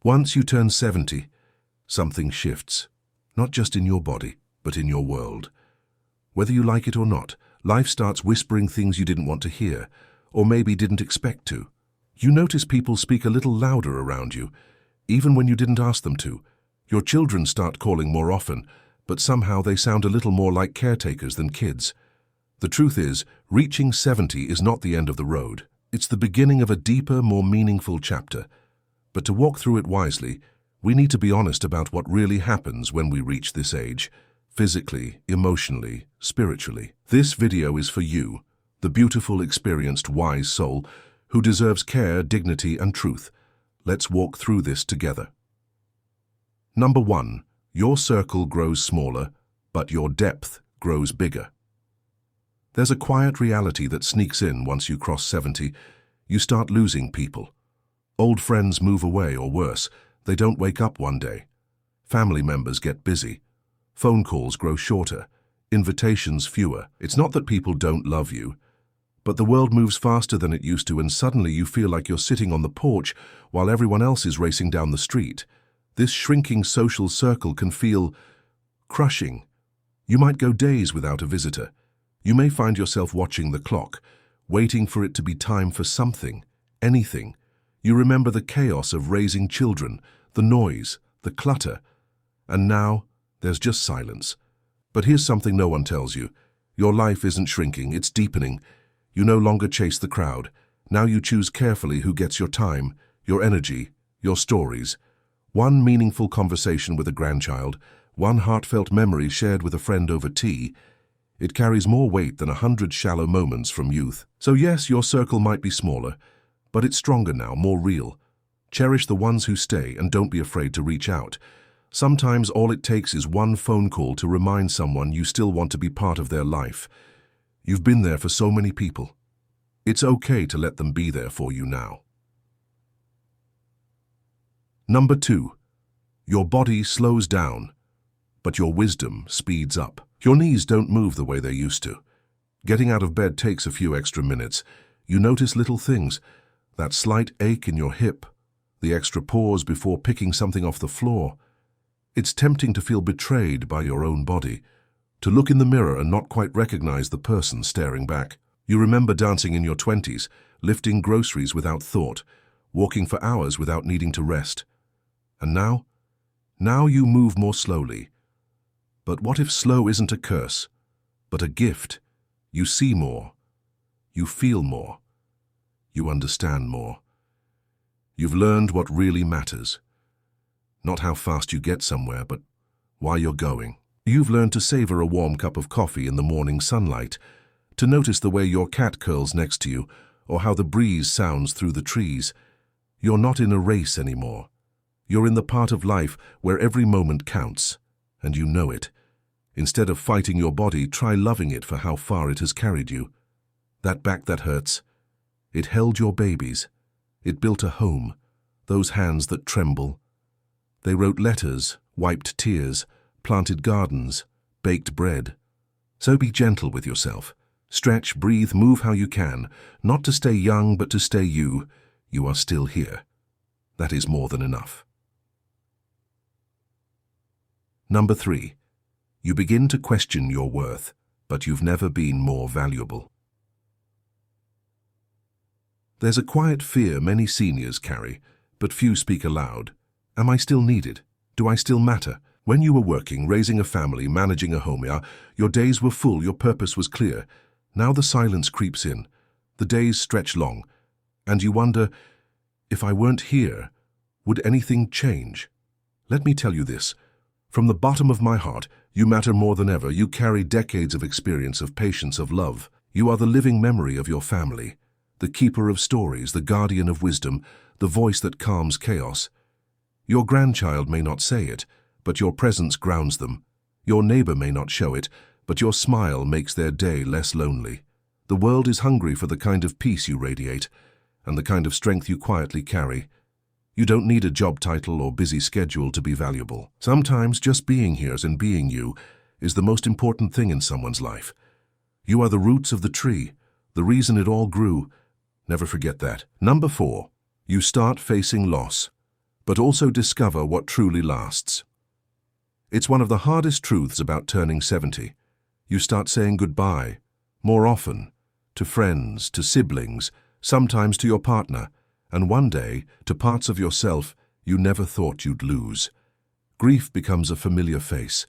Once you turn 70, something shifts, not just in your body, but in your world. Whether you like it or not, life starts whispering things you didn't want to hear, or maybe didn't expect to. You notice people speak a little louder around you, even when you didn't ask them to. Your children start calling more often, but somehow they sound a little more like caretakers than kids. The truth is, reaching 70 is not the end of the road. It's the beginning of a deeper, more meaningful chapter. But to walk through it wisely, we need to be honest about what really happens when we reach this age, physically, emotionally, spiritually. This video is for you, the beautiful, experienced, wise soul who deserves care, dignity, and truth. Let's walk through this together. Number 1. Your circle grows smaller, but your depth grows bigger. There's a quiet reality that sneaks in once you cross 70. You start losing people. Old friends move away, or worse, they don't wake up one day. Family members get busy. Phone calls grow shorter. Invitations fewer. It's not that people don't love you, but the world moves faster than it used to, and suddenly you feel like you're sitting on the porch while everyone else is racing down the street. This shrinking social circle can feel crushing. You might go days without a visitor. You may find yourself watching the clock, waiting for it to be time for something, anything. You remember the chaos of raising children, the noise, the clutter, and now there's just silence. But here's something no one tells you. Your life isn't shrinking, it's deepening. You no longer chase the crowd. Now you choose carefully who gets your time, your energy, your stories. One meaningful conversation with a grandchild, one heartfelt memory shared with a friend over tea. It carries more weight than 100 shallow moments from youth. So yes, your circle might be smaller, but it's stronger now, more real. Cherish the ones who stay and don't be afraid to reach out. Sometimes all it takes is one phone call to remind someone you still want to be part of their life. You've been there for so many people. It's okay to let them be there for you now. Number 2. Your body slows down, but your wisdom speeds up. Your knees don't move the way they used to. Getting out of bed takes a few extra minutes. You notice little things, that slight ache in your hip, the extra pause before picking something off the floor. It's tempting to feel betrayed by your own body, to look in the mirror and not quite recognize the person staring back. You remember dancing in your 20s, lifting groceries without thought, walking for hours without needing to rest. And now? Now you move more slowly. But what if slow isn't a curse, but a gift? You see more. You feel more. You understand more. You've learned what really matters. Not how fast you get somewhere, but why you're going. You've learned to savor a warm cup of coffee in the morning sunlight, to notice the way your cat curls next to you, or how the breeze sounds through the trees. You're not in a race anymore. You're in the part of life where every moment counts, and you know it. Instead of fighting your body, try loving it for how far it has carried you. That back that hurts. It held your babies. It built a home. Those hands that tremble. They wrote letters, wiped tears, planted gardens, baked bread. So be gentle with yourself. Stretch, breathe, move how you can. Not to stay young, but to stay you. You are still here. That is more than enough. Number 3. You begin to question your worth, but you've never been more valuable. There's a quiet fear many seniors carry, but few speak aloud. Am I still needed? Do I still matter? When you were working, raising a family, managing a home, your days were full, your purpose was clear. Now the silence creeps in. The days stretch long, and you wonder, if I weren't here, would anything change? Let me tell you this. From the bottom of my heart, you matter more than ever. You carry decades of experience, of patience, of love. You are the living memory of your family, the keeper of stories, the guardian of wisdom, the voice that calms chaos. Your grandchild may not say it, but your presence grounds them. Your neighbor may not show it, but your smile makes their day less lonely. The world is hungry for the kind of peace you radiate, and the kind of strength you quietly carry. You don't need a job title or busy schedule to be valuable. Sometimes just being here and being you is the most important thing in someone's life. You are the roots of the tree, the reason it all grew. Never forget that. Number 4. You start facing loss, but also discover what truly lasts. It's one of the hardest truths about turning 70. You start saying goodbye, more often, to friends, to siblings, sometimes to your partner, and one day to parts of yourself you never thought you'd lose. Grief becomes a familiar face,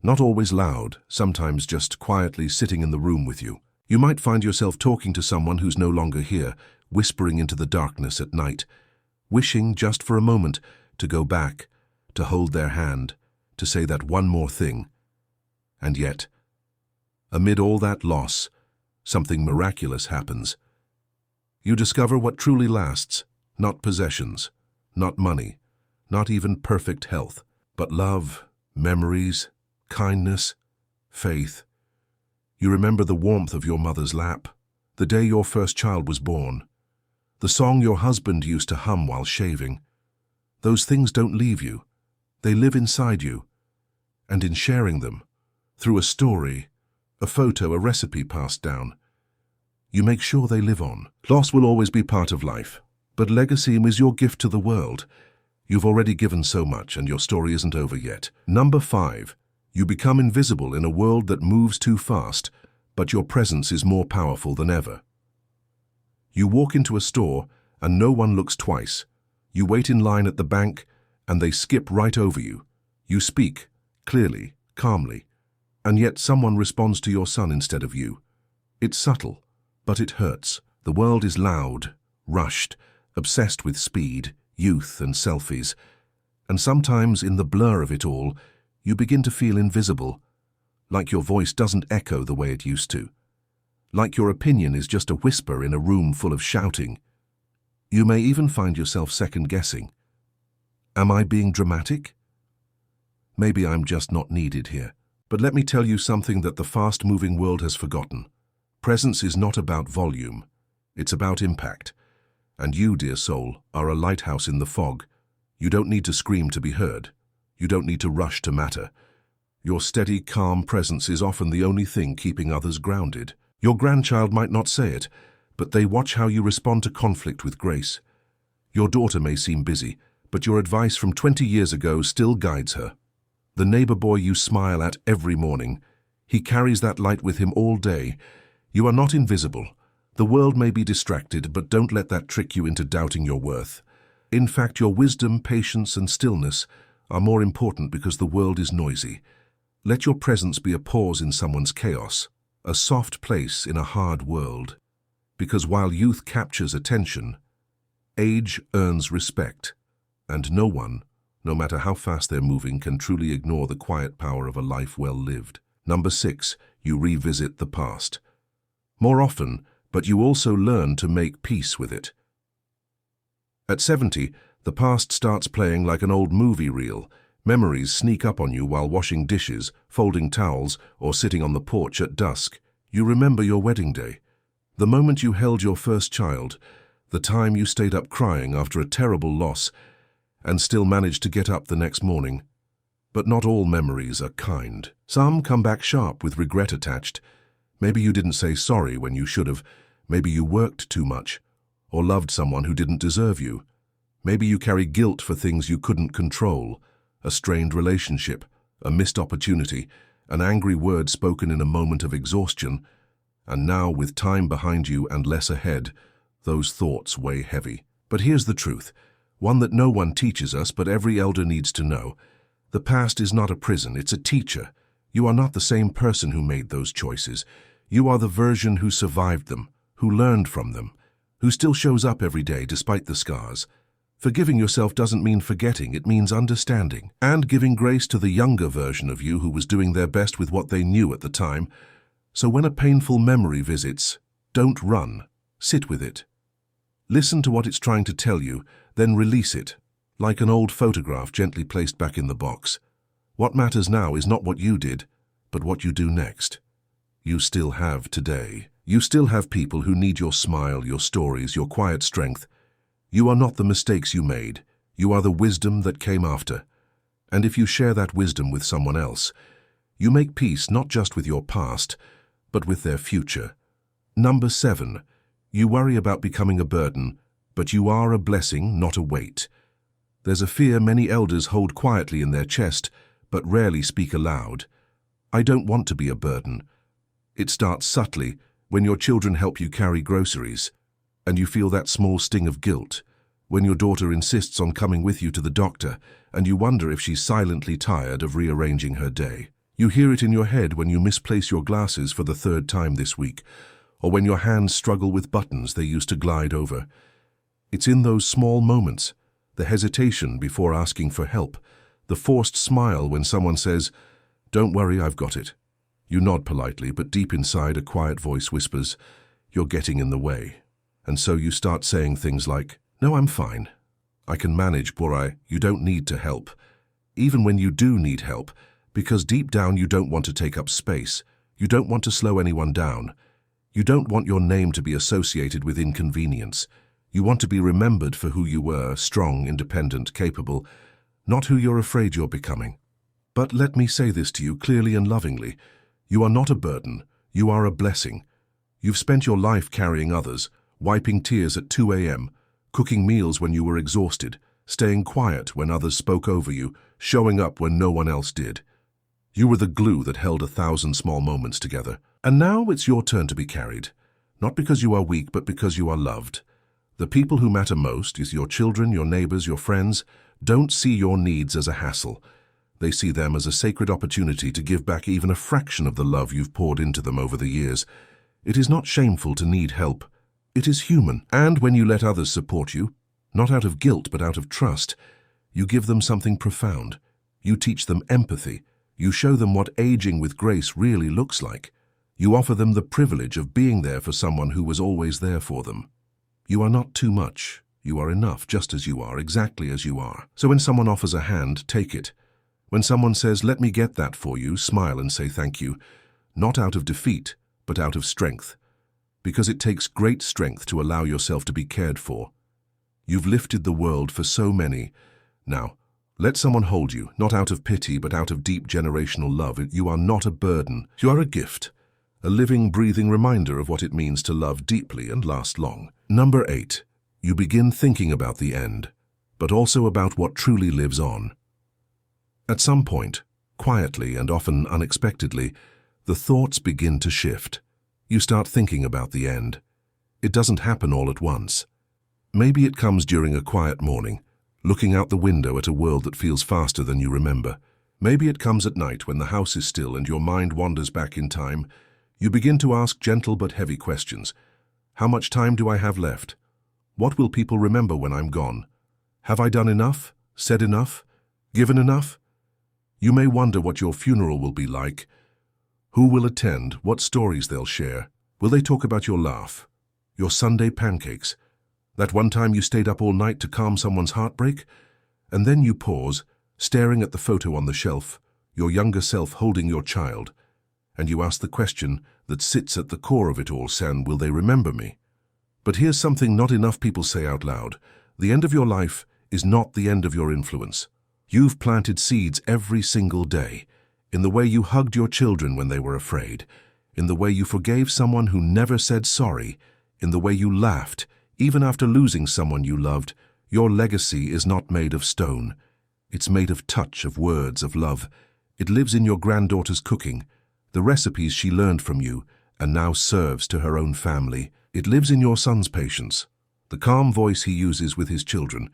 not always loud, sometimes just quietly sitting in the room with you. You might find yourself talking to someone who's no longer here, whispering into the darkness at night, wishing just for a moment to go back, to hold their hand, to say that one more thing. And yet, amid all that loss, something miraculous happens. You discover what truly lasts, not possessions, not money, not even perfect health, but love, memories, kindness, faith. You remember the warmth of your mother's lap, the day your first child was born, the song your husband used to hum while shaving. Those things don't leave you. They live inside you. And in sharing them, through a story, a photo, a recipe passed down, you make sure they live on. Loss will always be part of life, but legacy is your gift to the world. You've already given so much and your story isn't over yet. Number 5. You become invisible in a world that moves too fast, but your presence is more powerful than ever. You walk into a store and no one looks twice. You wait in line at the bank and they skip right over you. You speak, clearly, calmly, and yet someone responds to your son instead of you. It's subtle, but it hurts. The world is loud, rushed, obsessed with speed, youth and selfies, and sometimes in the blur of it all, you begin to feel invisible, like your voice doesn't echo the way it used to, like your opinion is just a whisper in a room full of shouting. You may even find yourself second-guessing. Am I being dramatic? Maybe I'm just not needed here. But let me tell you something that the fast-moving world has forgotten. Presence is not about volume. It's about impact. And you, dear soul, are a lighthouse in the fog. You don't need to scream to be heard. You don't need to rush to matter. Your steady, calm presence is often the only thing keeping others grounded. Your grandchild might not say it, but they watch how you respond to conflict with grace. Your daughter may seem busy, but your advice from 20 years ago still guides her. The neighbor boy you smile at every morning, he carries that light with him all day. You are not invisible. The world may be distracted, but don't let that trick you into doubting your worth. In fact, your wisdom, patience, and stillness are more important because the world is noisy. Let your presence be a pause in someone's chaos, a soft place in a hard world. Because while youth captures attention, age earns respect, and no one, no matter how fast they're moving, can truly ignore the quiet power of a life well lived. Number 6, you revisit the past. More often, but you also learn to make peace with it. At 70, the past starts playing like an old movie reel. Memories sneak up on you while washing dishes, folding towels, or sitting on the porch at dusk. You remember your wedding day, the moment you held your first child, the time you stayed up crying after a terrible loss, and still managed to get up the next morning. But not all memories are kind. Some come back sharp with regret attached. Maybe you didn't say sorry when you should have. Maybe you worked too much, or loved someone who didn't deserve you. Maybe you carry guilt for things you couldn't control, a strained relationship, a missed opportunity, an angry word spoken in a moment of exhaustion. And now, with time behind you and less ahead, those thoughts weigh heavy. But here's the truth, one that no one teaches us, but every elder needs to know. The past is not a prison, it's a teacher. You are not the same person who made those choices. You are the version who survived them, who learned from them, who still shows up every day despite the scars. Forgiving yourself doesn't mean forgetting, it means understanding, and giving grace to the younger version of you who was doing their best with what they knew at the time. So when a painful memory visits, don't run, sit with it. Listen to what it's trying to tell you, then release it, like an old photograph gently placed back in the box. What matters now is not what you did, but what you do next. You still have today. You still have people who need your smile, your stories, your quiet strength. You are not the mistakes you made. You are the wisdom that came after. And if you share that wisdom with someone else, you make peace not just with your past, but with their future. Number 7, you worry about becoming a burden, but you are a blessing, not a weight. There's a fear many elders hold quietly in their chest, but rarely speak aloud. I don't want to be a burden. It starts subtly, when your children help you carry groceries, and you feel that small sting of guilt, when your daughter insists on coming with you to the doctor, and you wonder if she's silently tired of rearranging her day. You hear it in your head when you misplace your glasses for the third time this week, or when your hands struggle with buttons they used to glide over. It's in those small moments, the hesitation before asking for help, the forced smile when someone says, "Don't worry, I've got it." You nod politely, but deep inside a quiet voice whispers, "You're getting in the way." And so you start saying things like, "No, I'm fine. I can manage, you don't need to help." Even when you do need help, because deep down you don't want to take up space, you don't want to slow anyone down. You don't want your name to be associated with inconvenience. You want to be remembered for who you were, strong, independent, capable, not who you're afraid you're becoming. But let me say this to you clearly and lovingly. You are not a burden. You are a blessing. You've spent your life carrying others, wiping tears at 2 a.m., cooking meals when you were exhausted, staying quiet when others spoke over you, showing up when no one else did. You were the glue that held 1,000 small moments together. And now it's your turn to be carried, not because you are weak, but because you are loved. The people who matter most, is your children, your neighbors, your friends, don't see your needs as a hassle. They see them as a sacred opportunity to give back even a fraction of the love you've poured into them over the years. It is not shameful to need help. It is human. And when you let others support you, not out of guilt but out of trust, you give them something profound. You teach them empathy. You show them what aging with grace really looks like. You offer them the privilege of being there for someone who was always there for them. You are not too much. You are enough, just as you are, exactly as you are. So when someone offers a hand, take it. When someone says, "Let me get that for you," smile and say thank you, not out of defeat, but out of strength, because it takes great strength to allow yourself to be cared for. You've lifted the world for so many. Now, let someone hold you, not out of pity, but out of deep generational love. You are not a burden. You are a gift, a living, breathing reminder of what it means to love deeply and last long. Number 8, you begin thinking about the end, but also about what truly lives on. At some point, quietly and often unexpectedly, the thoughts begin to shift. You start thinking about the end. It doesn't happen all at once. Maybe it comes during a quiet morning, looking out the window at a world that feels faster than you remember. Maybe it comes at night when the house is still and your mind wanders back in time. You begin to ask gentle but heavy questions. How much time do I have left? What will people remember when I'm gone? Have I done enough? Said enough? Given enough? You may wonder what your funeral will be like. Who will attend? What stories they'll share? Will they talk about your laugh? Your Sunday pancakes? That one time you stayed up all night to calm someone's heartbreak? And then you pause, staring at the photo on the shelf, your younger self holding your child, and you ask the question that sits at the core of it all, San, will they remember me? But here's something not enough people say out loud. The end of your life is not the end of your influence. You've planted seeds every single day, in the way you hugged your children when they were afraid, in the way you forgave someone who never said sorry, in the way you laughed, even after losing someone you loved. Your legacy is not made of stone. It's made of touch, of words, of love. It lives in your granddaughter's cooking, the recipes she learned from you and now serves to her own family. It lives in your son's patience, the calm voice he uses with his children,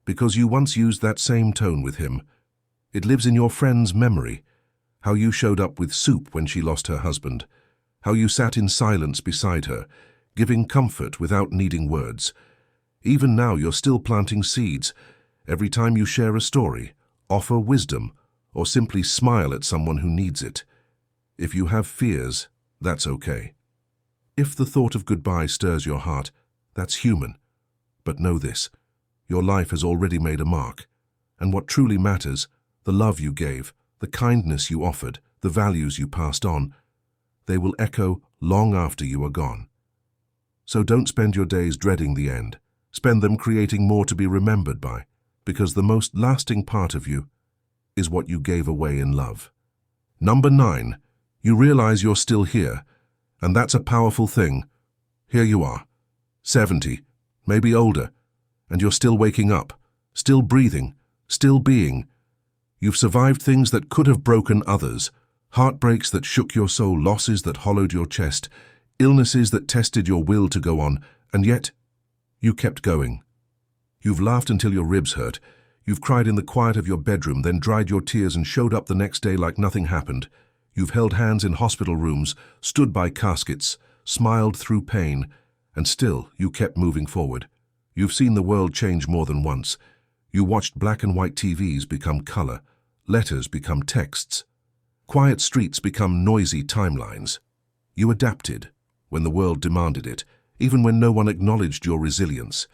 because you once used that same tone with him. It lives in your friend's memory, how you showed up with soup when she lost her husband, how you sat in silence beside her, giving comfort without needing words. Even now you're still planting seeds. Every time you share a story, offer wisdom, or simply smile at someone who needs it. If you have fears, that's okay. If the thought of goodbye stirs your heart, that's human. But know this, your life has already made a mark, and what truly matters, the love you gave, the kindness you offered, the values you passed on, they will echo long after you are gone. So don't spend your days dreading the end. Spend them creating more to be remembered by, because the most lasting part of you is what you gave away in love. Number 9, you realize you're still here, and that's a powerful thing. Here you are, 70, maybe older, and you're still waking up, still breathing, still being. You've survived things that could have broken others, heartbreaks that shook your soul, losses that hollowed your chest, illnesses that tested your will to go on, and yet you kept going. You've laughed until your ribs hurt. You've cried in the quiet of your bedroom, then dried your tears and showed up the next day like nothing happened. You've held hands in hospital rooms, stood by caskets, smiled through pain, and still you kept moving forward. You've seen the world change more than once. You watched black and white TVs become color, letters become texts, quiet streets become noisy timelines. You adapted when the world demanded it, even when no one acknowledged your resilience.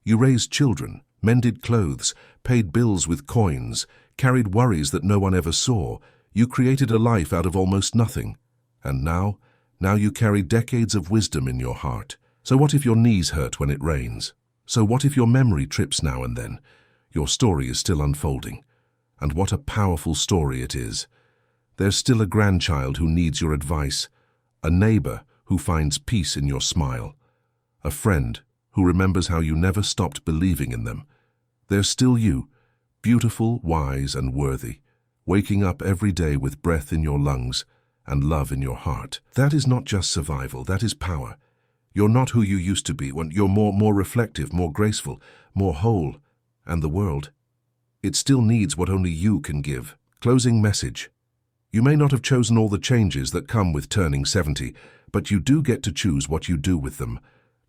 You raised children, mended clothes, paid bills with coins, carried worries that no one ever saw. You created a life out of almost nothing. And now you carry decades of wisdom in your heart. So what if your knees hurt when it rains? So what if your memory trips now and then? Your story is still unfolding. And what a powerful story it is. There's still a grandchild who needs your advice, a neighbor who finds peace in your smile, a friend who remembers how you never stopped believing in them. There's still you, beautiful, wise, and worthy, waking up every day with breath in your lungs and love in your heart. That is not just survival, that is power. You're not who you used to be. You're more reflective, more graceful, more whole. And the world, it still needs what only you can give. Closing message. You may not have chosen all the changes that come with turning 70, but you do get to choose what you do with them.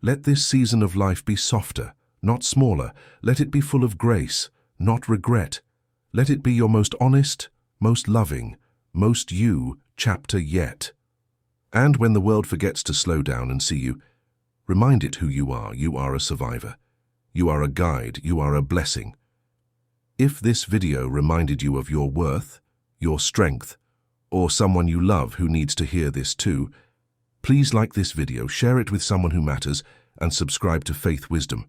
Let this season of life be softer, not smaller. Let it be full of grace, not regret. Let it be your most honest, most loving, most you chapter yet. And when the world forgets to slow down and see you, remind it who you are. You are a survivor. You are a guide. You are a blessing. If this video reminded you of your worth, your strength, or someone you love who needs to hear this too, please like this video, share it with someone who matters, and subscribe to Faith Wisdom.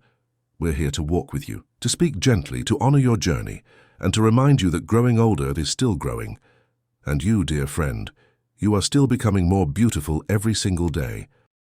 We're here to walk with you, to speak gently, to honor your journey, and to remind you that growing older is still growing. And you, dear friend, you are still becoming more beautiful every single day.